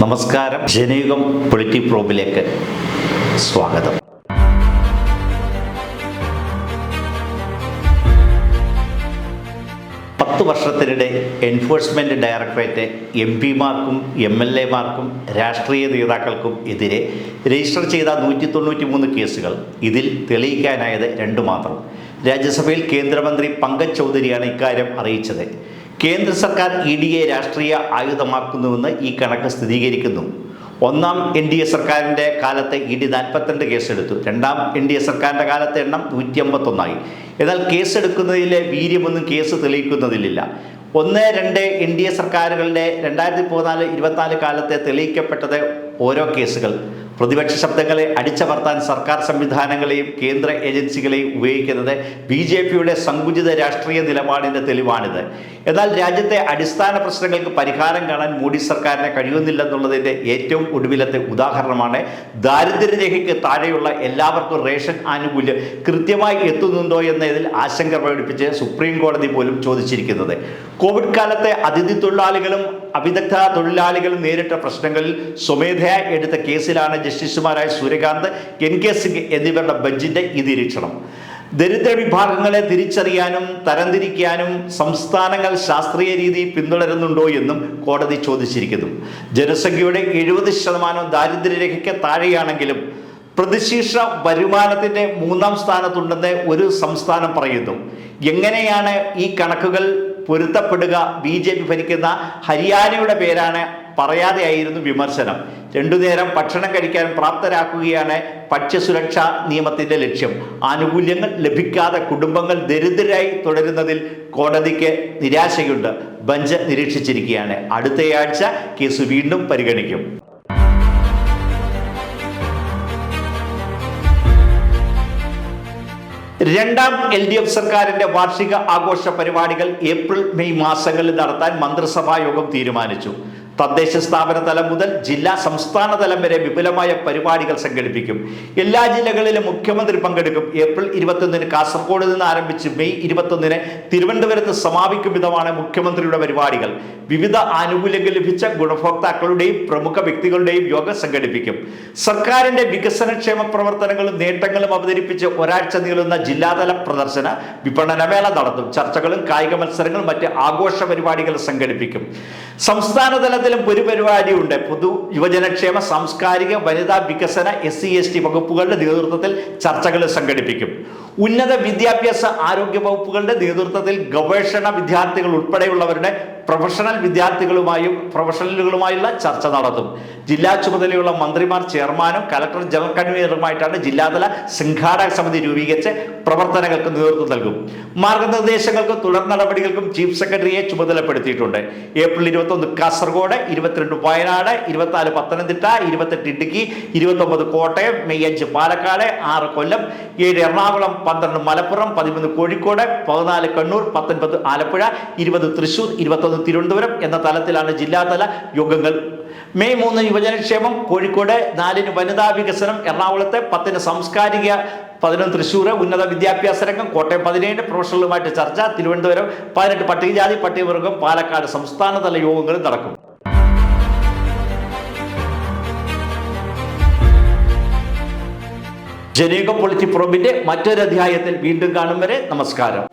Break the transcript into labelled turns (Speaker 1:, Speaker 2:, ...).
Speaker 1: നമസ്കാരം. ജനയുഗം പൊളിറ്റി പ്രോബിലേക്ക് സ്വാഗതം. വർഷത്തിനിടെ എൻഫോഴ്സ്മെന്റ് ഡയറക്ടറേറ്റ് MP-മാർക്കും MLA-മാർക്കും രാഷ്ട്രീയ നേതാക്കൾക്കും എതിരെ രജിസ്റ്റർ ചെയ്ത 193 കേസുകൾ. ഇതിൽ തെളിയിക്കാനായത് 2 മാത്രം. രാജ്യസഭയിൽ കേന്ദ്രമന്ത്രി പങ്കജ് ചൗധരിയാണ് ഇക്കാര്യം അറിയിച്ചത്. കേന്ദ്ര സർക്കാർ EDയെ രാഷ്ട്രീയ ആയുധമാക്കുന്നുവെന്ന് ഈ കണക്ക് സ്ഥിരീകരിക്കുന്നു. ഒന്നാം NDA സർക്കാരിൻ്റെ കാലത്ത് ED 42 കേസെടുത്തു. രണ്ടാം NDA സർക്കാരിൻ്റെ കാലത്തെ എണ്ണം 151 എന്നാൽ കേസെടുക്കുന്നതിലെ വീര്യമൊന്നും കേസ് തെളിയിക്കുന്നതിലില്ല. 1-2 NDA സർക്കാരുകളുടെ 2014-24 കാലത്തെ തെളിയിക്കപ്പെട്ടത് ഓരോ കേസുകൾ പ്രതിപക്ഷ ശബ്ദങ്ങളെ അടിച്ചമർത്താൻ സർക്കാർ സംവിധാനങ്ങളെയും കേന്ദ്ര ഏജൻസികളെയും ഉപയോഗിക്കുന്നത് BJPയുടെ സങ്കുചിത രാഷ്ട്രീയ നിലപാടിൻ്റെ തെളിവാണിത്. എന്നാൽ രാജ്യത്തെ അടിസ്ഥാന പ്രശ്നങ്ങൾക്ക് പരിഹാരം കാണാൻ മോഡി സർക്കാരിന് കഴിയുന്നില്ലെന്നുള്ളതിൻ്റെ ഏറ്റവും ഒടുവിലത്തെ ഉദാഹരണമാണ് ദാരിദ്ര്യരേഖയ്ക്ക് താഴെയുള്ള എല്ലാവർക്കും റേഷൻ ആനുകൂല്യം കൃത്യമായി എത്തുന്നുണ്ടോ എന്നതിൽ ആശങ്ക പ്രകടിപ്പിച്ച് സുപ്രീം കോടതി പോലും ചോദിച്ചിരിക്കുന്നത്. കോവിഡ് കാലത്തെ അതിഥി തൊഴിലാളികളും അവിദഗ്ധ തൊഴിലാളികളും നേരിട്ട പ്രശ്നങ്ങളിൽ സ്വമേധയാ എടുത്ത കേസിലാണ് ജസ്റ്റിസുമാരായ സൂര്യകാന്ത്, NK സിംഗ് എന്നിവരുടെ ബെഞ്ചിന്റെ ഈ നിരീക്ഷണം. ദരിദ്ര വിഭാഗങ്ങളെ തിരിച്ചറിയാനും തരംതിരിക്കാനും സംസ്ഥാനങ്ങൾ ശാസ്ത്രീയ രീതി പിന്തുടരുന്നുണ്ടോ എന്നും കോടതി ചോദിച്ചിരിക്കുന്നു. ജനസംഖ്യയുടെ 70% ദാരിദ്ര്യരേഖയ്ക്ക് താഴെയാണെങ്കിലും പ്രതിശീർഷ വരുമാനത്തിന്റെ 3ാം സ്ഥാനത്തുണ്ടെന്ന് ഒരു സംസ്ഥാനം പറയുന്നു. എങ്ങനെയാണ് ഈ കണക്കുകൾ പൊരുത്തപ്പെടുക? BJP ഭരിക്കുന്ന ഹരിയാനയുടെ പേരാണ് പറയാതെയായിരുന്നു വിമർശനം. 2 നേരം ഭക്ഷണം കഴിക്കാൻ പ്രാപ്തരാക്കുകയാണ് ഭക്ഷ്യസുരക്ഷാ നിയമത്തിന്റെ ലക്ഷ്യം. ആനുകൂല്യങ്ങൾ ലഭിക്കാതെ കുടുംബങ്ങൾ ദരിദ്രരായി തുടരുന്നതിൽ കോടതിക്ക് നിരാശയുണ്ട്. ബെഞ്ച് നിരീക്ഷിച്ചിരിക്കുകയാണ്. അടുത്തയാഴ്ച കേസ് വീണ്ടും പരിഗണിക്കും. രണ്ടാം LDF സർക്കാരിന്റെ വാർഷിക ആഘോഷ പരിപാടികൾ ഏപ്രിൽ-മെയ് മാസങ്ങളിൽ നടത്താൻ മന്ത്രിസഭാ യോഗം തീരുമാനിച്ചു. തദ്ദേശ സ്ഥാപന തലം മുതൽ ജില്ലാ സംസ്ഥാന തലം വരെ വിപുലമായ പരിപാടികൾ സംഘടിപ്പിക്കും. എല്ലാ ജില്ലകളിലും മുഖ്യമന്ത്രി പങ്കെടുക്കും. ഏപ്രിൽ 21 കാസർഗോഡ് നിന്ന് ആരംഭിച്ച് മെയ് 21 തിരുവനന്തപുരത്ത് സമാപിക്കും വിധമാണ് മുഖ്യമന്ത്രിയുടെ പരിപാടികൾ. വിവിധ ആനുകൂല്യങ്ങൾ ലഭിച്ച ഗുണഭോക്താക്കളുടെയും പ്രമുഖ വ്യക്തികളുടെയും യോഗം സംഘടിപ്പിക്കും. സർക്കാരിന്റെ വികസനക്ഷേമ പ്രവർത്തനങ്ങളും നേട്ടങ്ങളും അവതരിപ്പിച്ച് ഒരാഴ്ച നീളുന്ന ജില്ലാതല പ്രദർശന വിപണനമേള നടത്തും. ചർച്ചകളും കായിക മത്സരങ്ങളും മറ്റ് ആഘോഷ പരിപാടികൾ സംഘടിപ്പിക്കും. സംസ്ഥാന തലത്തിൽ ഒരു പരിപാടിയുണ്ട്. പൊതു യുവജനക്ഷേമ, സാംസ്കാരിക, വനിതാ വികസന, SC/ST വകുപ്പുകളുടെ നേതൃത്വത്തിൽ ചർച്ചകൾ സംഘടിപ്പിക്കും. ഉന്നത വിദ്യാഭ്യാസ, ആരോഗ്യ വകുപ്പുകളുടെ നേതൃത്വത്തിൽ ഗവേഷണ വിദ്യാർത്ഥികൾ ഉൾപ്പെടെയുള്ളവരുടെ പ്രൊഫഷണലുകളുമായുള്ള ചർച്ച നടത്തും. ജില്ലാ ചുമതലയുള്ള മന്ത്രിമാർ ചെയർമാനും കലക്ടർ ജനറൽ കൺവീനറുമായിട്ടാണ് ജില്ലാതല സംഘാടക സമിതി രൂപീകരിച്ച് പ്രവർത്തനങ്ങൾക്ക് നേതൃത്വം നൽകും. മാർഗനിർദ്ദേശങ്ങൾക്കും തുടർ നടപടികൾക്കും ചീഫ് സെക്രട്ടറിയെ ചുമതലപ്പെടുത്തിയിട്ടുണ്ട്. ഏപ്രിൽ 21 കാസർഗോഡ്, 22 വയനാട്, 24 പത്തനംതിട്ട, 28 ഇടുക്കി, 29 കോട്ടയം, മെയ് 5 പാലക്കാട്, 6 കൊല്ലം, 7 എറണാകുളം, 12 മലപ്പുറം, 13 കോഴിക്കോട്, 14 കണ്ണൂർ, 19 ആലപ്പുഴ, 20 തൃശൂർ, 21 തിരുവനന്തപുരം എന്ന തലത്തിലാണ് ജില്ലാതല യോഗങ്ങൾ. മെയ് 3 യുവജനക്ഷേമം കോഴിക്കോട്, 4 വനിതാ വികസനം എറണാകുളത്ത്, 10 സാംസ്കാരിക, 11 തൃശ്ശൂർ ഉന്നത വിദ്യാഭ്യാസ രംഗം, കോട്ടയം 17 പ്രൊഫഷണലുമായിട്ട് ചർച്ച, തിരുവനന്തപുരം 18 പട്ടികജാതി പട്ടികവർഗം, പാലക്കാട് സംസ്ഥാനതല യോഗങ്ങൾ നടക്കും. ജനയുഗ പൊളിറ്റി പ്രോബിന്റെ മറ്റൊരു അധ്യായത്തിൽ വീണ്ടും കാണും വരെ നമസ്കാരം.